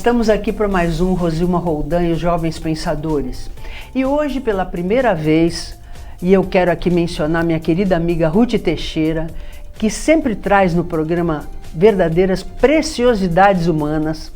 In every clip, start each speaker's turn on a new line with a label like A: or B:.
A: Estamos aqui para mais um Rosilma Roldan e os Jovens Pensadores. E hoje, pela primeira vez, e eu quero aqui mencionar minha querida amiga Ruth Teixeira, que sempre traz no programa verdadeiras preciosidades humanas.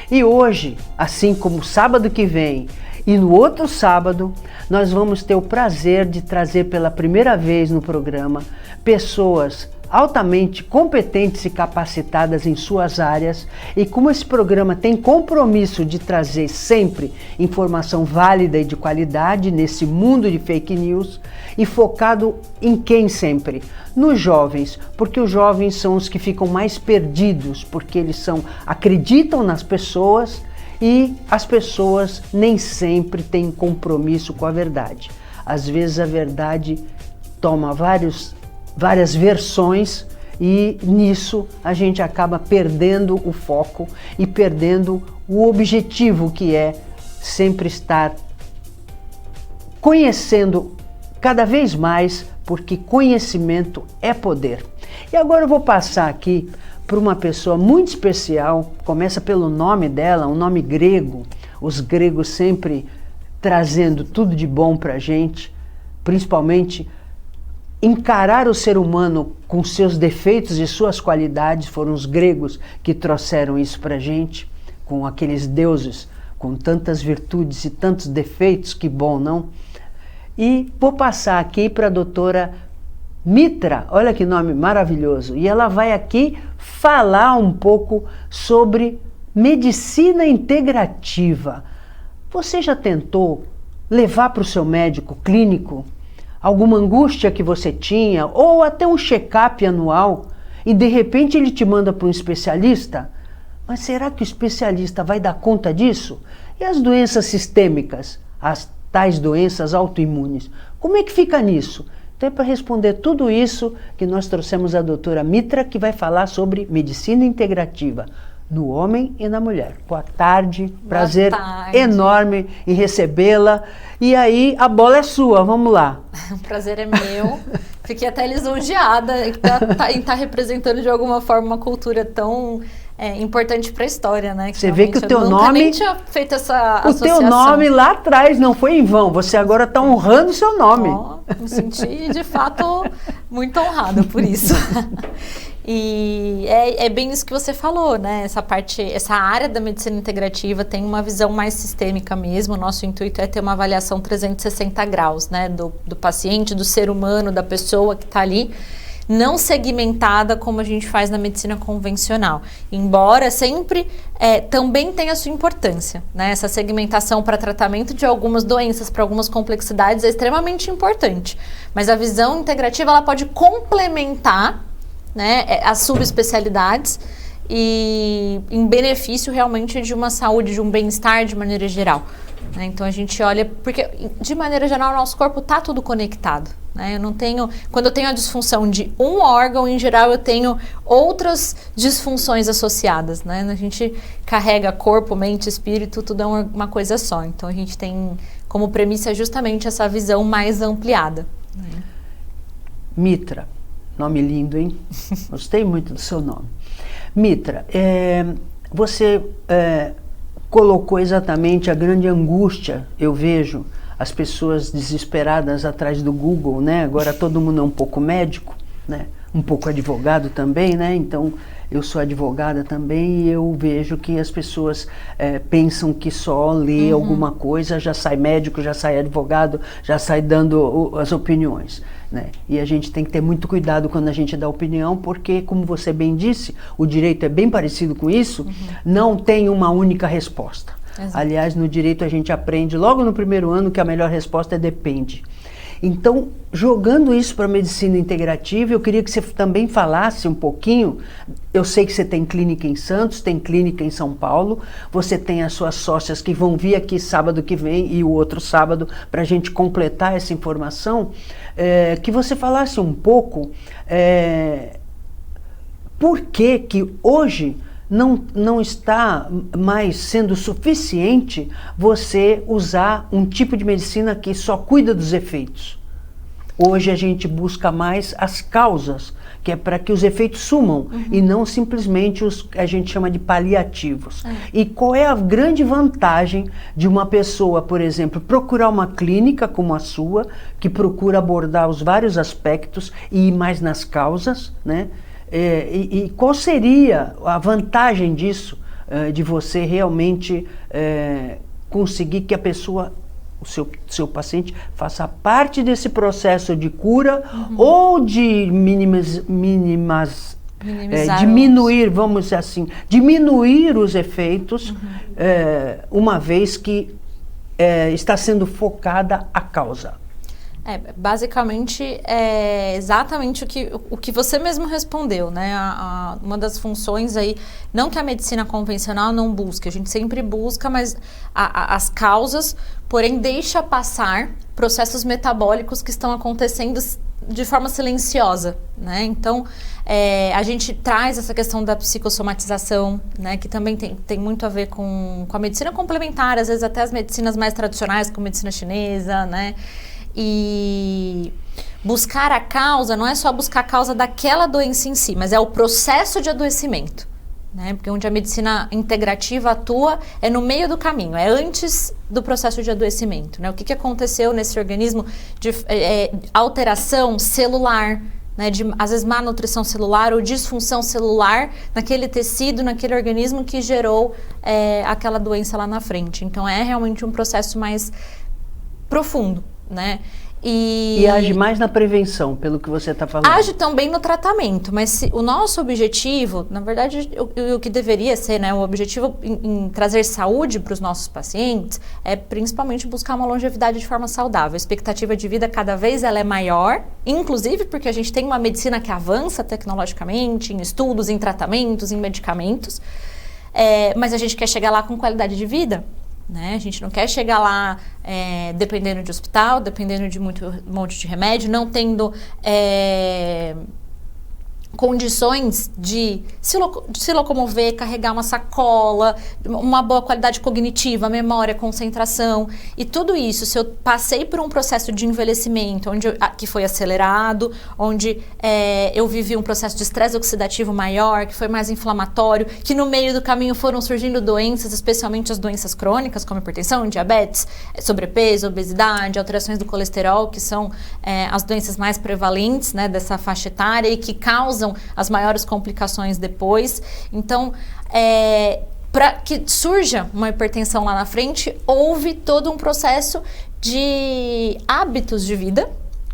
A: E hoje, assim como sábado que vem e no outro sábado, nós vamos ter o prazer de trazer pela primeira vez no programa pessoas altamente competentes e capacitadas em suas áreas, e como esse programa tem compromisso de trazer sempre informação válida e de qualidade nesse mundo de fake news, e focado em quem sempre? Nos jovens, porque os jovens são os que ficam mais perdidos, porque eles acreditam nas pessoas e as pessoas nem sempre têm compromisso com a verdade. Às vezes a verdade toma várias versões e nisso a gente acaba perdendo o foco e perdendo o objetivo, que é sempre estar conhecendo cada vez mais, porque conhecimento é poder. E agora eu vou passar aqui para uma pessoa muito especial, começa pelo nome dela, um nome grego, os gregos sempre trazendo tudo de bom para a gente, principalmente encarar o ser humano com seus defeitos e suas qualidades. Foram os gregos que trouxeram isso para a gente, com aqueles deuses com tantas virtudes e tantos defeitos, que bom, não? E vou passar aqui para a doutora Mitra, olha que nome maravilhoso, e ela vai aqui falar um pouco sobre medicina integrativa. Você já tentou levar para o seu médico clínico alguma angústia que você tinha, ou até um check-up anual, e de repente ele te manda para um especialista? Mas será que o especialista vai dar conta disso? E as doenças sistêmicas, as tais doenças autoimunes, como é que fica nisso? Então é para responder tudo isso que nós trouxemos a doutora Mitra, que vai falar sobre medicina integrativa no homem e na mulher. Boa tarde, prazer enorme em recebê-la. E aí, a bola é sua, vamos lá.
B: O prazer é meu. Fiquei até lisonjeada em estar representando de alguma forma uma cultura tão importante para a história, né?
A: Você vê que o teu nome...
B: Eu nem tinha feito essa associação.
A: O teu nome lá atrás não foi em vão, você agora está honrando o seu nome.
B: Me senti, de fato, muito honrada por isso. E é bem isso que você falou, né? Essa área da medicina integrativa tem uma visão mais sistêmica mesmo. O nosso intuito é ter uma avaliação 360 graus, né? Do paciente, do ser humano, da pessoa que está ali, não segmentada como a gente faz na medicina convencional. Embora sempre também tenha a sua importância, né? Essa segmentação para tratamento de algumas doenças, para algumas complexidades, é extremamente importante. Mas a visão integrativa, ela pode complementar, né, as subespecialidades, e em benefício realmente de uma saúde, de um bem-estar de maneira geral, né? Então a gente olha, porque de maneira geral o nosso corpo está tudo conectado, né? Quando eu tenho a disfunção de um órgão, em geral eu tenho outras disfunções associadas, né? A gente carrega corpo, mente, espírito, tudo é uma coisa só. Então a gente tem como premissa justamente essa visão mais ampliada, né?
A: Mitra, nome lindo, hein? Gostei muito do seu nome. Mitra, você colocou exatamente a grande angústia. Eu vejo as pessoas desesperadas atrás do Google, né? Agora todo mundo é um pouco médico, né? Um pouco advogado também, né? Então eu sou advogada também, e eu vejo que as pessoas pensam que só ler alguma coisa já sai médico, já sai advogado, já sai dando as opiniões, né? E a gente tem que ter muito cuidado quando a gente dá opinião, porque, como você bem disse, o direito é bem parecido com isso, não tem uma única resposta. Exato. Aliás, no direito a gente aprende logo no primeiro ano que a melhor resposta é depende. Então, jogando isso para a medicina integrativa, eu queria que você também falasse um pouquinho. Eu sei que você tem clínica em Santos, tem clínica em São Paulo, você tem as suas sócias que vão vir aqui sábado que vem e o outro sábado para a gente completar essa informação, que você falasse um pouco por que hoje não está mais sendo suficiente você usar um tipo de medicina que só cuida dos efeitos. Hoje a gente busca mais as causas que é para que os efeitos sumam e não simplesmente os que a gente chama de paliativos. E qual é a grande vantagem de uma pessoa, por exemplo, procurar uma clínica como a sua, que procura abordar os vários aspectos e ir mais nas causas, né? E qual seria a vantagem disso, de você realmente conseguir que a pessoa, o seu paciente, faça parte desse processo de cura ou de diminuir, vamos dizer assim, diminuir os efeitos, uma vez que está sendo focada a causa.
B: Basicamente é exatamente o que você mesmo respondeu, né? Uma das funções aí, não que a medicina convencional não busque, a gente sempre busca, mas as causas, porém deixa passar processos metabólicos que estão acontecendo de forma silenciosa, né? Então, a gente traz essa questão da psicossomatização, né? Que também tem muito a ver com a medicina complementar, às vezes até as medicinas mais tradicionais, como a medicina chinesa, né? E buscar a causa não é só buscar a causa daquela doença em si, mas é o processo de adoecimento, né? Porque onde a medicina integrativa atua é no meio do caminho, é antes do processo de adoecimento, né? O que aconteceu nesse organismo de alteração celular, né? Às vezes má nutrição celular ou disfunção celular naquele tecido, naquele organismo que gerou aquela doença lá na frente. Então é realmente um processo mais profundo, né?
A: E age mais na prevenção, pelo que você está falando.
B: Age também no tratamento, mas o nosso objetivo, na verdade, o que deveria ser, né, o objetivo em trazer saúde para os nossos pacientes é principalmente buscar uma longevidade de forma saudável. A expectativa de vida cada vez ela é maior, inclusive porque a gente tem uma medicina que avança tecnologicamente, em estudos, em tratamentos, em medicamentos, mas a gente quer chegar lá com qualidade de vida, né? A gente não quer chegar lá dependendo de hospital, dependendo de um monte de remédio, não tendo condições de se locomover, carregar uma sacola, uma boa qualidade cognitiva, memória, concentração. E tudo isso, se eu passei por um processo de envelhecimento que foi acelerado, onde eu vivi um processo de estresse oxidativo maior, que foi mais inflamatório, que no meio do caminho foram surgindo doenças, especialmente as doenças crônicas, como hipertensão, diabetes, sobrepeso, obesidade, alterações do colesterol, que são as doenças mais prevalentes, né, dessa faixa etária e que causam as maiores complicações depois. Então, para que surja uma hipertensão lá na frente, houve todo um processo de hábitos de vida,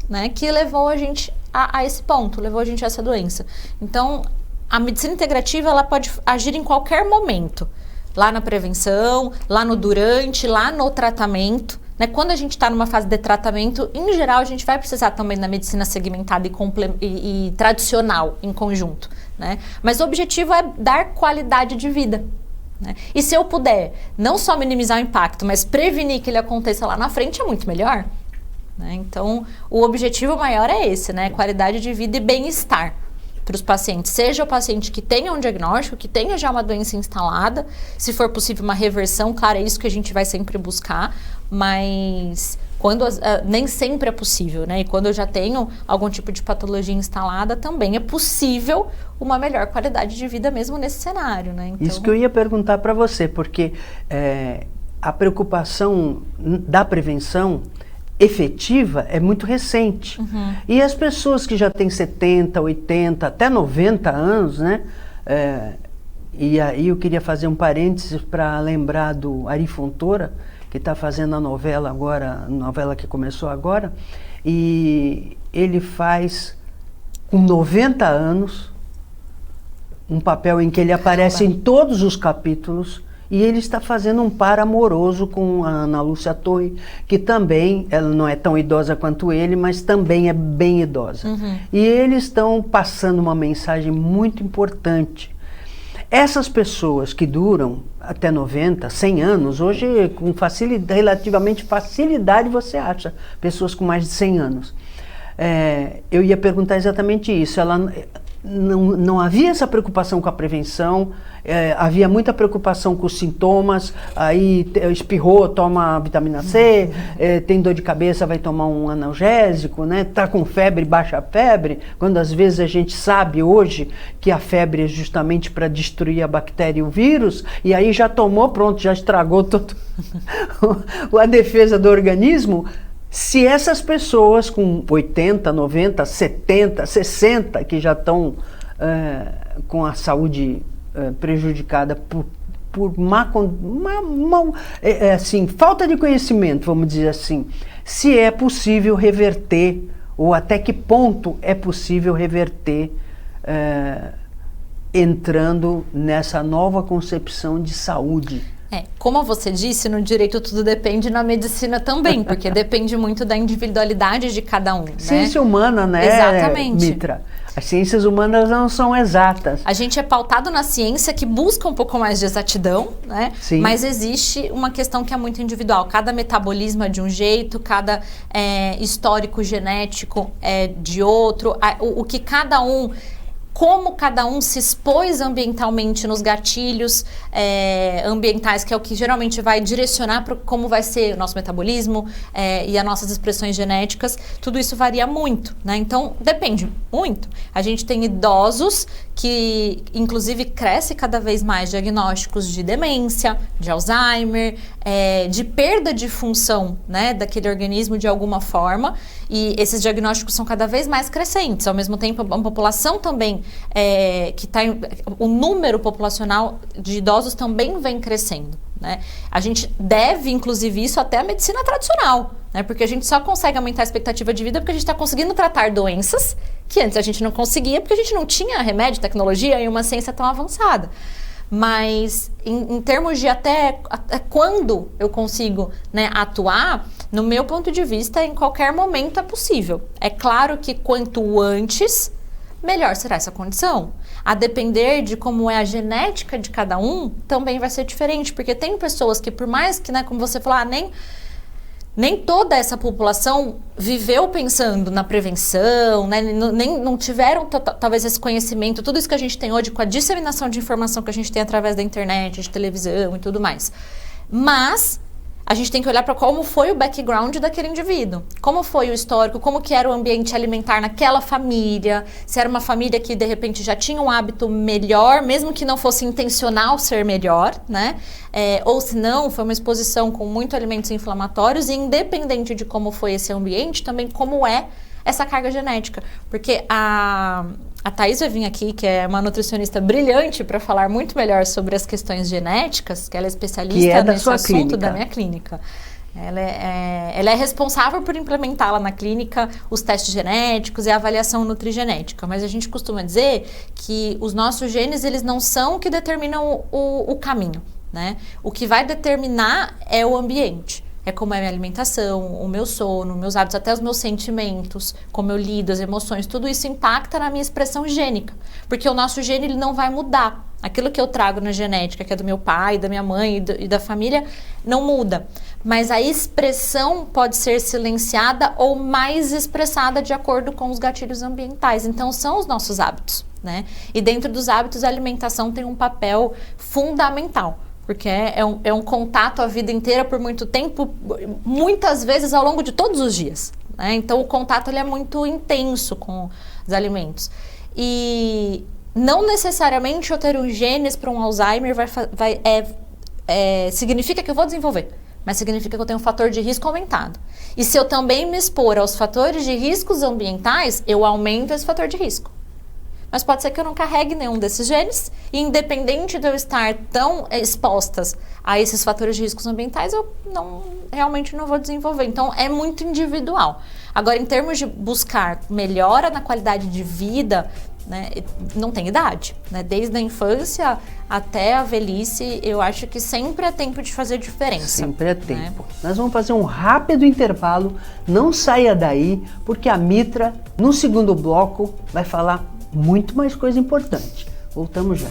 B: né, que levou a gente a esse ponto, levou a gente a essa doença. Então, a medicina integrativa ela pode agir em qualquer momento, lá na prevenção, lá no durante, lá no tratamento. Quando a gente está numa fase de tratamento, em geral, a gente vai precisar também da medicina segmentada e tradicional em conjunto, né? Mas o objetivo é dar qualidade de vida, né? E se eu puder não só minimizar o impacto, mas prevenir que ele aconteça lá na frente, é muito melhor, né? Então, o objetivo maior é esse, né? Qualidade de vida e bem-estar para os pacientes, seja o paciente que tenha um diagnóstico, que tenha já uma doença instalada, se for possível uma reversão, claro, é isso que a gente vai sempre buscar, mas nem sempre é possível, né? E quando eu já tenho algum tipo de patologia instalada, também é possível uma melhor qualidade de vida mesmo nesse cenário, né? Então...
A: Isso que eu ia perguntar para você, porque a preocupação da prevenção efetiva é muito recente. E as pessoas que já têm 70, 80, até 90 anos, né? E aí eu queria fazer um parênteses para lembrar do Ari Fontoura, que está fazendo a novela agora, a novela que começou agora, e ele faz, com 90 anos, um papel em que ele aparece em todos os capítulos, e ele está fazendo um par amoroso com a Ana Lúcia Torre, que também, ela não é tão idosa quanto ele, mas também é bem idosa. E eles estão passando uma mensagem muito importante. Essas pessoas que duram até 90, 100 anos, hoje com relativamente facilidade você acha pessoas com mais de 100 anos. Eu ia perguntar exatamente isso. não havia essa preocupação com a prevenção, havia muita preocupação com os sintomas, aí espirrou, toma vitamina C, tem dor de cabeça, vai tomar um analgésico, né? Tá com febre, baixa a febre, quando às vezes a gente sabe hoje que a febre é justamente para destruir a bactéria e o vírus, e aí já tomou, pronto, já estragou todo a defesa do organismo. Se essas pessoas com 80, 90, 70, 60, que já estão com a saúde prejudicada por assim, falta de conhecimento, vamos dizer assim, se é possível reverter, ou até que ponto é possível reverter, entrando nessa nova concepção de saúde.
B: Como você disse, no direito tudo depende, na medicina também, porque depende muito da individualidade de cada um.
A: Ciência humana, né,
B: exatamente.
A: Mitra? As ciências humanas não são exatas.
B: A gente é pautado na ciência que busca um pouco mais de exatidão, né?
A: Sim.
B: Mas existe uma questão que é muito individual. Cada metabolismo é de um jeito, cada histórico genético é de outro. O que cada um... Como cada um se expôs ambientalmente nos gatilhos ambientais, que é o que geralmente vai direcionar para como vai ser o nosso metabolismo e as nossas expressões genéticas, tudo isso varia muito, né? Então, depende muito. A gente tem idosos que, inclusive, cresce cada vez mais diagnósticos de demência, de Alzheimer, de perda de função, né, daquele organismo de alguma forma, e esses diagnósticos são cada vez mais crescentes. Ao mesmo tempo, a população também, o número populacional de idosos também vem crescendo, né? A gente deve, inclusive, isso até a medicina tradicional, né? Porque a gente só consegue aumentar a expectativa de vida porque a gente está conseguindo tratar doenças que antes a gente não conseguia porque a gente não tinha remédio, tecnologia e uma ciência tão avançada. Mas em termos de até quando eu consigo, né, atuar, no meu ponto de vista, em qualquer momento é possível. É claro que quanto antes, melhor será essa condição. A depender de como é a genética de cada um, também vai ser diferente, porque tem pessoas que, por mais que, né, como você falou, nem toda essa população viveu pensando na prevenção, né? não tiveram talvez esse conhecimento, tudo isso que a gente tem hoje com a disseminação de informação que a gente tem através da internet, de televisão e tudo mais. Mas a gente tem que olhar para como foi o background daquele indivíduo, como foi o histórico, como que era o ambiente alimentar naquela família, se era uma família que de repente já tinha um hábito melhor, mesmo que não fosse intencional ser melhor, né? Ou se não, foi uma exposição com muitos alimentos inflamatórios, e independente de como foi esse ambiente, também como é essa carga genética. Porque a Thaís vai vir aqui, que é uma nutricionista brilhante, para falar muito melhor sobre as questões genéticas, que ela é especialista nesse assunto da minha clínica. Ela é responsável por implementá-la na clínica, os testes genéticos e a avaliação nutrigenética. Mas a gente costuma dizer que os nossos genes, eles não são o que determinam o caminho, né? O que vai determinar é o ambiente. É como é a minha alimentação, o meu sono, meus hábitos, até os meus sentimentos, como eu lido, as emoções, tudo isso impacta na minha expressão gênica. Porque o nosso gene, ele não vai mudar. Aquilo que eu trago na genética, que é do meu pai, da minha mãe e da família, não muda. Mas a expressão pode ser silenciada ou mais expressada de acordo com os gatilhos ambientais. Então, são os nossos hábitos, né? E dentro dos hábitos, a alimentação tem um papel fundamental. Porque é um contato a vida inteira por muito tempo, muitas vezes ao longo de todos os dias, né? Então, o contato ele é muito intenso com os alimentos. E não necessariamente eu ter um genes para um Alzheimer significa que eu vou desenvolver, mas significa que eu tenho um fator de risco aumentado. E se eu também me expor aos fatores de riscos ambientais, eu aumento esse fator de risco. Mas pode ser que eu não carregue nenhum desses genes, e independente de eu estar tão expostas a esses fatores de riscos ambientais, eu realmente não vou desenvolver. Então, é muito individual. Agora, em termos de buscar melhora na qualidade de vida, né, não tem idade, né? Desde a infância até a velhice, eu acho que sempre é tempo de fazer diferença.
A: Sempre é tempo. Né? Nós vamos fazer um rápido intervalo, não saia daí, porque a Mitra, no segundo bloco, vai falar muito mais coisa importante. Voltamos já.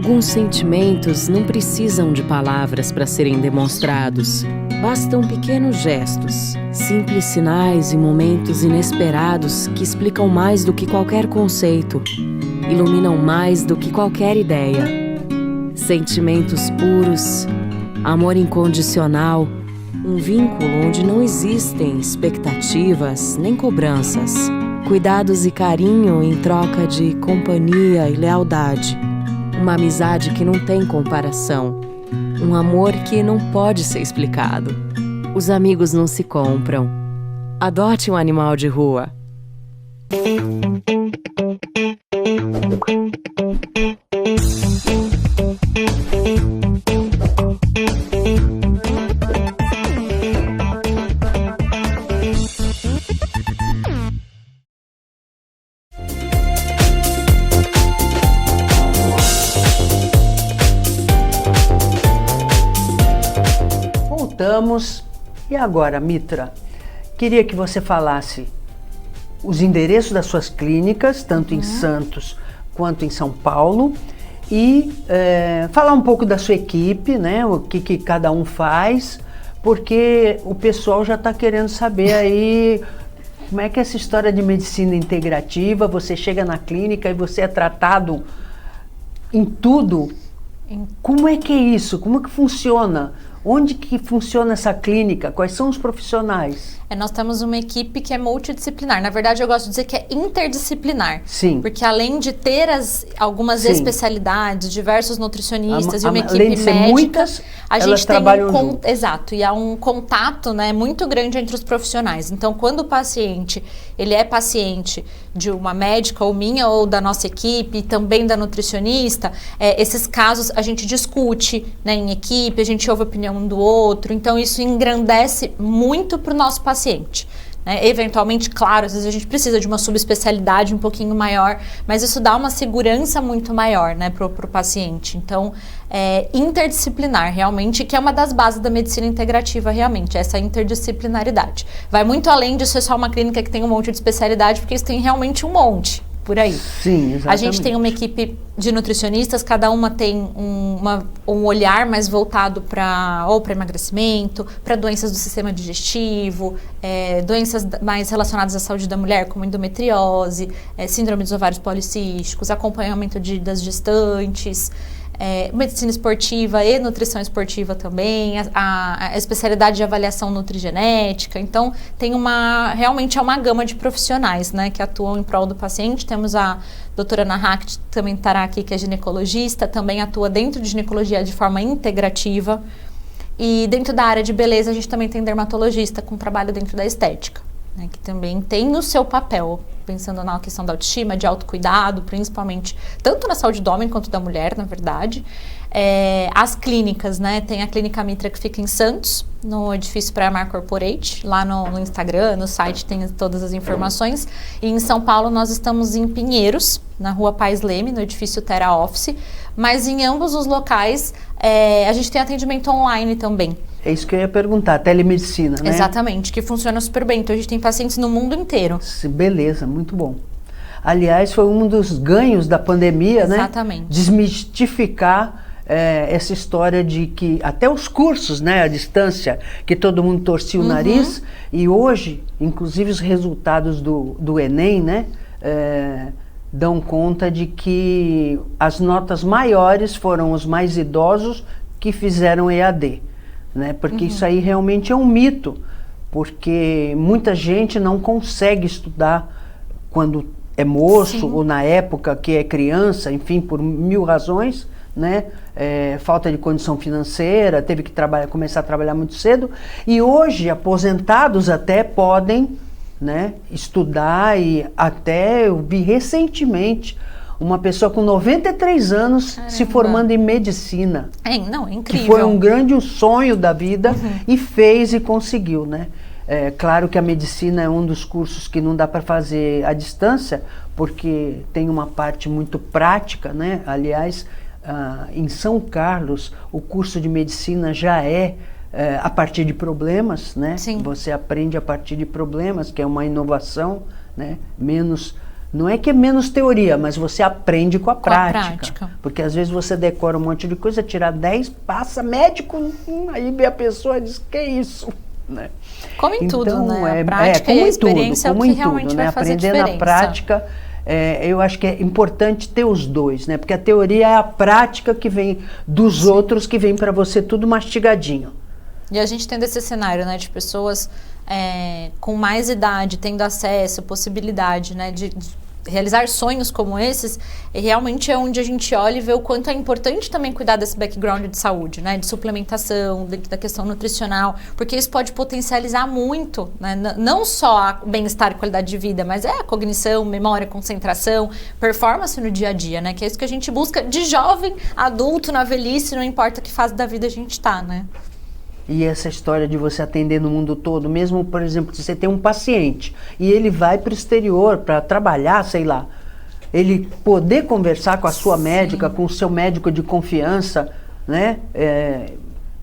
C: Alguns sentimentos não precisam de palavras para serem demonstrados. Bastam pequenos gestos, simples sinais e momentos inesperados que explicam mais do que qualquer conceito, iluminam mais do que qualquer ideia. Sentimentos puros, amor incondicional, um vínculo onde não existem expectativas nem cobranças, cuidados e carinho em troca de companhia e lealdade. Uma amizade que não tem comparação. Um amor que não pode ser explicado. Os amigos não se compram. Adote um animal de rua.
A: Voltamos. E agora, Mitra, queria que você falasse os endereços das suas clínicas, tanto em Santos quanto em São Paulo, e falar um pouco da sua equipe, né? O que cada um faz, porque o pessoal já está querendo saber aí como é que é essa história de medicina integrativa. Você chega na clínica e você é tratado em tudo. Como é que é isso? Como é que funciona? Onde que funciona essa clínica? Quais são os profissionais?
B: Nós temos uma equipe que é multidisciplinar. Na verdade, eu gosto de dizer que é interdisciplinar.
A: Sim.
B: Porque além de ter algumas
A: Sim.
B: especialidades, diversos nutricionistas e uma equipe
A: além de ser
B: médica,
A: muitas,
B: a
A: elas
B: gente tem
A: trabalham junto.
B: Exato, e há um contato, né, muito grande entre os profissionais. Então, quando o paciente, ele é paciente de uma médica ou minha ou da nossa equipe, e também da nutricionista, esses casos a gente discute, né, em equipe, a gente ouve a opinião um do outro. Então, isso engrandece muito para o nosso paciente. Eventualmente, claro, às vezes a gente precisa de uma subespecialidade um pouquinho maior, mas isso dá uma segurança muito maior, né, para o paciente. Então, interdisciplinar realmente, que é uma das bases da medicina integrativa realmente, essa interdisciplinaridade. Vai muito além de ser só uma clínica que tem um monte de especialidade, porque isso tem realmente um monte por aí.
A: Sim, exatamente.
B: A gente tem uma equipe de nutricionistas, cada uma tem um olhar mais voltado para emagrecimento, para doenças do sistema digestivo, doenças mais relacionadas à saúde da mulher, como endometriose, síndrome dos ovários policísticos, acompanhamento das gestantes, medicina esportiva e nutrição esportiva também, a especialidade de avaliação nutrigenética. Então, realmente é uma gama de profissionais, né, que atuam em prol do paciente. Temos a doutora Ana Hack, que também estará aqui, que é ginecologista, também atua dentro de ginecologia de forma integrativa. E dentro da área de beleza, a gente também tem dermatologista com trabalho dentro da estética, né, que também tem o seu papel, pensando na questão da autoestima, de autocuidado, principalmente, tanto na saúde do homem quanto da mulher, na verdade. As clínicas, né? Tem a Clínica Mitra, que fica em Santos, no edifício Praiamar Corporate, lá no Instagram, no site tem todas as informações. E em São Paulo nós estamos em Pinheiros, na Rua Pais Leme, no edifício Terra Office, mas em ambos os locais a gente tem atendimento online também.
A: É isso que eu ia perguntar, telemedicina, né?
B: Exatamente, que funciona super bem. Então a gente tem pacientes no mundo inteiro.
A: Beleza, muito bom. Aliás, foi um dos ganhos da pandemia, né?
B: Exatamente.
A: Desmistificar essa história de que até os cursos, né, à distância, que todo mundo torcia o nariz, e hoje, inclusive os resultados do Enem, né, dão conta de que as notas maiores foram os mais idosos que fizeram EAD, né, porque isso aí realmente é um mito, porque muita gente não consegue estudar quando é moço,
B: Sim.
A: ou na época que é criança, enfim, por 1000 razões, né? Falta de condição financeira, teve que começar a trabalhar muito cedo, e hoje aposentados até podem, né, estudar. E até eu vi recentemente uma pessoa com 93 anos se formando em medicina.
B: É incrível.
A: Que foi um grande sonho da vida, e fez e conseguiu, né? Claro que a medicina é um dos cursos que não dá para fazer à distância, porque tem uma parte muito prática, né? Aliás, em São Carlos, o curso de medicina já a partir de problemas, né?
B: Sim.
A: Você aprende a partir de problemas, que é uma inovação, né? Menos Não é que é menos teoria, mas você aprende com a prática.
B: prática.
A: Porque às vezes você decora um monte de coisa, tira 10, passa médico, aí vem a pessoa e diz, que é isso? Né?
B: Como em tudo,
A: Então,
B: né? A prática e a experiência é o que realmente vai fazer
A: Aprender
B: diferença.
A: na prática, eu acho que é importante ter os dois, né? Porque a teoria é a prática que vem dos outros, que vem para você tudo mastigadinho.
B: E a gente tendo esse cenário, né, de pessoas com mais idade, tendo acesso, possibilidade, né, de realizar sonhos como esses, realmente é onde a gente olha e vê o quanto é importante também cuidar desse background de saúde, né, de suplementação, da questão nutricional, porque isso pode potencializar muito, né, não só o bem-estar e qualidade de vida, mas a cognição, memória, concentração, performance no dia a dia, né, que é isso que a gente busca de jovem, adulto, na velhice, não importa que fase da vida a gente tá, né.
A: E essa história de você atender no mundo todo, mesmo, por exemplo, se você tem um paciente e ele vai para o exterior para trabalhar, sei lá, ele poder conversar com a sua médica, com o seu médico de confiança, né?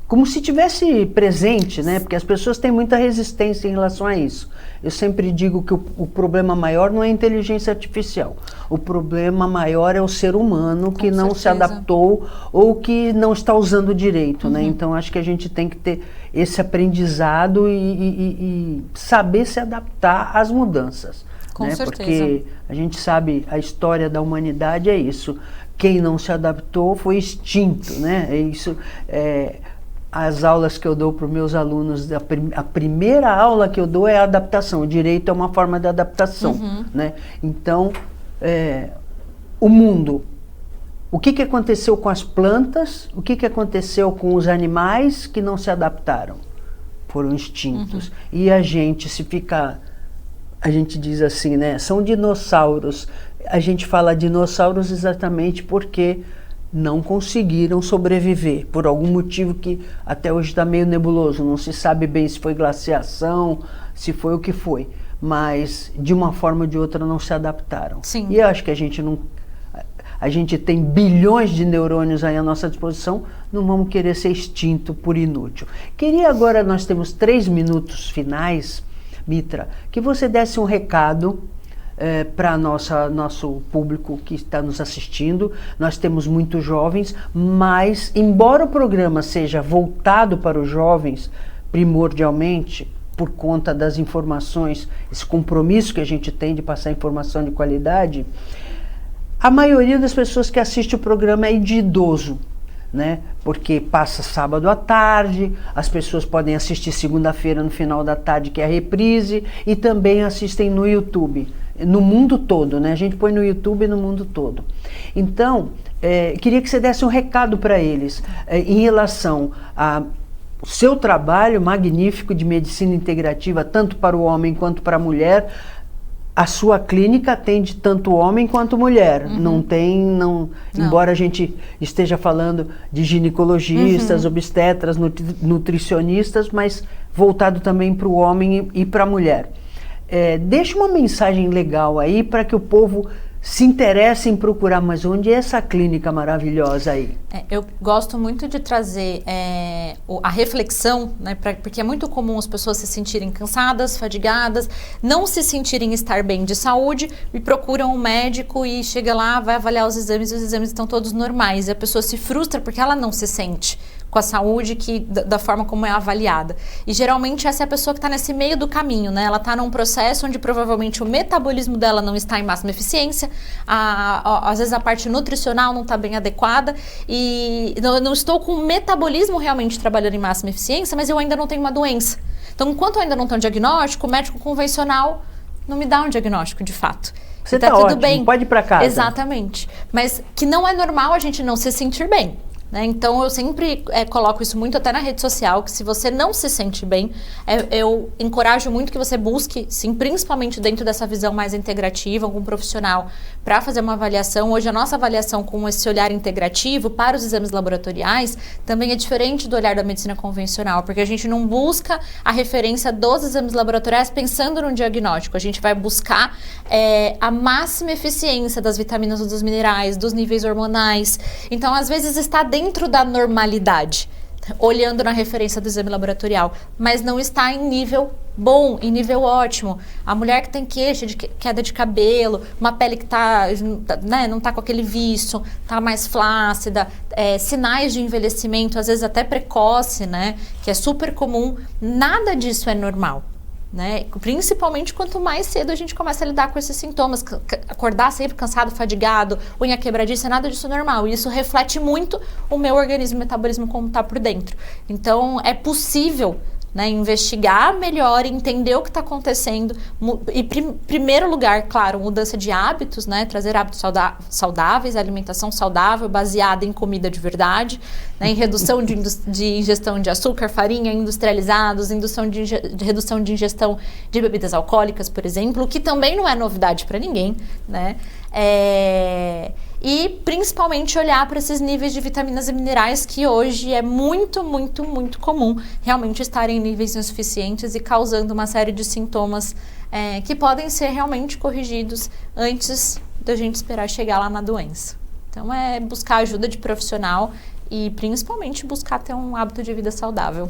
A: Como se tivesse presente, né? Porque as pessoas têm muita resistência em relação a isso. Eu sempre digo que o problema maior não é a inteligência artificial. O problema maior é o ser humano que não se adaptou ou que não está usando direito, né? Então, acho que a gente tem que ter esse aprendizado e saber se adaptar às mudanças.
B: Com
A: né?
B: certeza.
A: Porque a gente sabe, a história da humanidade é isso. Quem não se adaptou foi extinto, né? É isso. As aulas que eu dou para os meus alunos, a primeira aula que eu dou é a adaptação. O direito é uma forma de adaptação, né? Então, o mundo, o que aconteceu com as plantas, o que aconteceu com os animais que não se adaptaram? Foram extintos. E a gente, a gente diz assim, né? São dinossauros. A gente fala dinossauros exatamente porque não conseguiram sobreviver, por algum motivo que até hoje está meio nebuloso, não se sabe bem se foi glaciação, se foi o que foi, mas de uma forma ou de outra não se adaptaram.
B: Sim.
A: E eu acho que a gente tem bilhões de neurônios aí à nossa disposição, não vamos querer ser extinto por inútil. Queria agora, nós temos 3 minutos finais, Mitra, que você desse um recado para nosso público que está nos assistindo. Nós temos muitos jovens, mas embora o programa seja voltado para os jovens primordialmente, por conta das informações, esse compromisso que a gente tem de passar informação de qualidade, a maioria das pessoas que assiste o programa é de idoso, né? Porque passa sábado à tarde, as pessoas podem assistir segunda-feira no final da tarde, que é a reprise, e também assistem no YouTube. No mundo todo, né? A gente põe no YouTube no mundo todo. Então, queria que você desse um recado para eles em relação ao seu trabalho magnífico de medicina integrativa, tanto para o homem quanto para a mulher. A sua clínica atende tanto homem quanto mulher. Embora a gente esteja falando de ginecologistas, obstetras, nutricionistas, mas voltado também para o homem e para a mulher. Deixa uma mensagem legal aí para que o povo se interesse em procurar, mas onde é essa clínica maravilhosa aí?
B: Eu gosto muito de trazer a reflexão, né, porque é muito comum as pessoas se sentirem cansadas, fadigadas, não se sentirem estar bem de saúde e procuram um médico e chega lá, vai avaliar os exames e os exames estão todos normais. E a pessoa se frustra porque ela não se sente com a saúde da forma como é avaliada. E geralmente essa é a pessoa que está nesse meio do caminho, né? Ela está num processo onde provavelmente o metabolismo dela não está em máxima eficiência, às vezes a parte nutricional não está bem adequada e não estou com o metabolismo realmente trabalhando em máxima eficiência, mas eu ainda não tenho uma doença. Então, enquanto eu ainda não tenho um diagnóstico, o médico convencional não me dá um diagnóstico de fato.
A: Você está
B: tudo
A: ótimo,
B: bem.
A: Pode ir para casa.
B: Exatamente. Mas que não é normal a gente não se sentir bem. Né? Então, eu sempre coloco isso muito até na rede social, que se você não se sente bem, eu encorajo muito que você busque, sim, principalmente dentro dessa visão mais integrativa, algum profissional para fazer uma avaliação. Hoje, a nossa avaliação com esse olhar integrativo para os exames laboratoriais também é diferente do olhar da medicina convencional, porque a gente não busca a referência dos exames laboratoriais pensando no diagnóstico. A gente vai buscar a máxima eficiência das vitaminas ou dos minerais, dos níveis hormonais. Então, às vezes, está dentro da normalidade, olhando na referência do exame laboratorial, mas não está em nível bom, em nível ótimo. A mulher que tem queixa de queda de cabelo, uma pele que né, não tá com aquele viço, tá mais flácida, sinais de envelhecimento, às vezes até precoce, né, que é super comum, nada disso é normal. Né? Principalmente quanto mais cedo a gente começa a lidar com esses sintomas, acordar sempre cansado, fadigado, unha quebradiça, nada disso é normal. E isso reflete muito o meu organismo, o metabolismo como está por dentro. Então é possível, né, investigar melhor, entender o que está acontecendo e, primeiro lugar, claro, mudança de hábitos, né, trazer hábitos saudáveis, alimentação saudável, baseada em comida de verdade, né, em redução de ingestão de açúcar, farinha, industrializados, redução de ingestão de bebidas alcoólicas, por exemplo, o que também não é novidade para ninguém, né, e principalmente olhar para esses níveis de vitaminas e minerais que hoje é muito, muito, muito comum realmente estarem em níveis insuficientes e causando uma série de sintomas que podem ser realmente corrigidos antes da gente esperar chegar lá na doença. Então é buscar ajuda de profissional e principalmente buscar ter um hábito de vida saudável.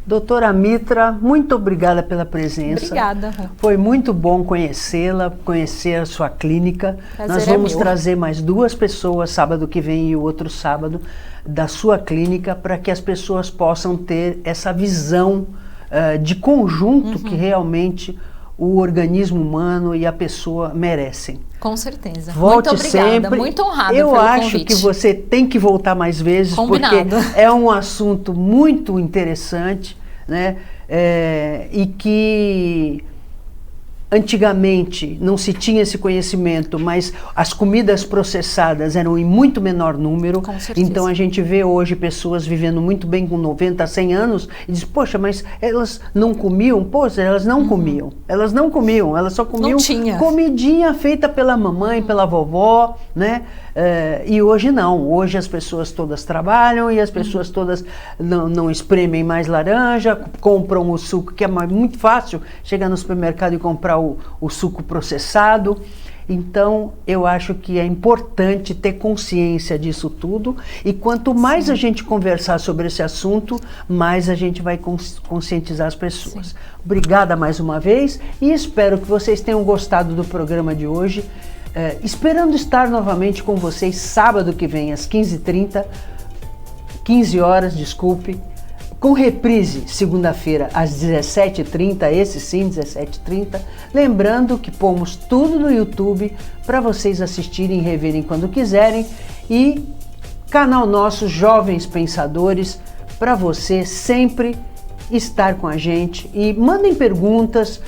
A: Doutora Mitra, muito obrigada pela presença.
B: Obrigada.
A: Foi muito bom conhecê-la, conhecer a sua clínica.
B: Prazer.
A: Nós vamos trazer mais 2 pessoas, sábado que vem e o outro sábado, da sua clínica, para que as pessoas possam ter essa visão de conjunto que realmente o organismo humano e a pessoa merecem.
B: Com certeza.
A: Volte
B: muito obrigada,
A: sempre.
B: Muito honrada
A: Eu
B: pelo
A: acho
B: convite.
A: que você tem que voltar mais vezes,
B: Combinado.
A: porque é um assunto muito interessante, né? E que antigamente não se tinha esse conhecimento, mas as comidas processadas eram em muito menor número.
B: Com certeza.
A: Então a gente vê hoje pessoas vivendo muito bem com 90, 100 anos e diz, poxa, mas elas não comiam? Poxa, elas não comiam. Elas não comiam, elas só comiam comidinha feita pela mamãe, pela vovó, né? E hoje não, hoje as pessoas todas trabalham e as pessoas todas não espremem mais laranja, compram o suco, que é muito fácil chegar no supermercado e comprar o suco processado. Então eu acho que é importante ter consciência disso tudo e quanto mais a gente conversar sobre esse assunto, mais a gente vai conscientizar as pessoas. Obrigada mais uma vez e espero que vocês tenham gostado do programa de hoje. Esperando estar novamente com vocês sábado que vem às 15 horas, com reprise segunda-feira às 17h30, esse sim, 17h30. Lembrando que pomos tudo no YouTube para vocês assistirem e reverem quando quiserem. E canal nosso Jovens Pensadores, para você sempre estar com a gente. E mandem perguntas,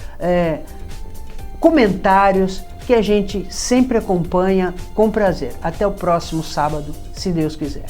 A: comentários, que a gente sempre acompanha com prazer. Até o próximo sábado, se Deus quiser.